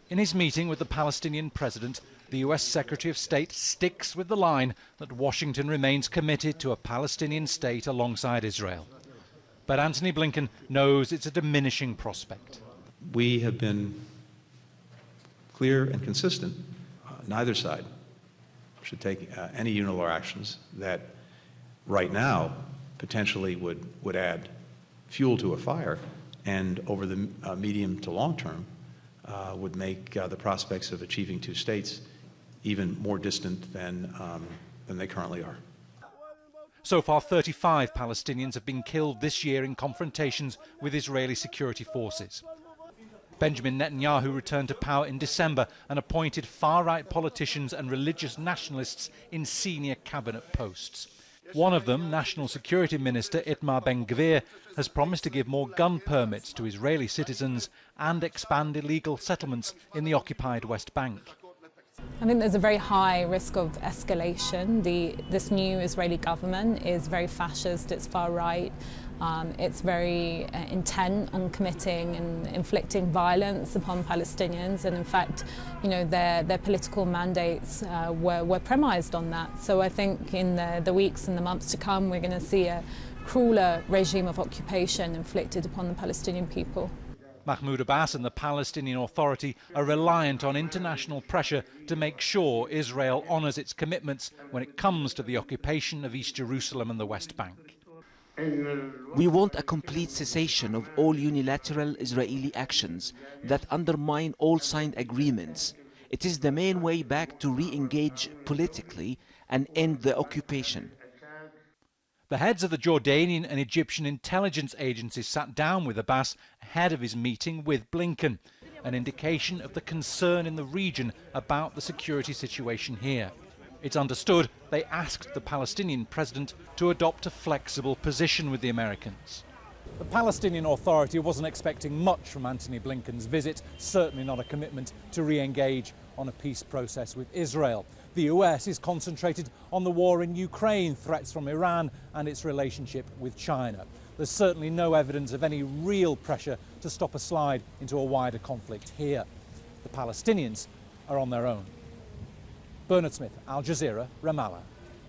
In his meeting with the Palestinian president, the US Secretary of State sticks with the line that Washington remains committed to a Palestinian state alongside Israel. But Antony Blinken knows it's a diminishing prospect. We have been clear and consistent. Neither side should take any unilateral actions that right now potentially would add fuel to a fire and over the medium to long term would make the prospects of achieving two states even more distant than they currently are. So far, 35 Palestinians have been killed this year in confrontations with Israeli security forces. Benjamin Netanyahu returned to power in December and appointed far-right politicians and religious nationalists in senior cabinet posts. One of them, National Security Minister Itamar Ben-Gvir, has promised to give more gun permits to Israeli citizens and expand illegal settlements in the occupied West Bank. I think there's a very high risk of escalation. This new Israeli government is very fascist, it's far right, it's very intent on committing and inflicting violence upon Palestinians, and in fact, you know, their political mandates were premised on that. So I think in the weeks and the months to come, we're going to see a crueler regime of occupation inflicted upon the Palestinian people. Mahmoud Abbas and the Palestinian Authority are reliant on international pressure to make sure Israel honours its commitments when it comes to the occupation of East Jerusalem and the West Bank. We want a complete cessation of all unilateral Israeli actions that undermine all signed agreements. It is the main way back to re-engage politically and end the occupation. The heads of the Jordanian and Egyptian intelligence agencies sat down with Abbas ahead of his meeting with Blinken, an indication of the concern in the region about the security situation here. It's understood they asked the Palestinian president to adopt a flexible position with the Americans. The Palestinian Authority wasn't expecting much from Antony Blinken's visit, certainly not a commitment to re-engage on a peace process with Israel. The US is concentrated on the war in Ukraine, threats from Iran and its relationship with China. There's certainly no evidence of any real pressure to stop a slide into a wider conflict here. The Palestinians are on their own. Bernard Smith, Al Jazeera, Ramallah.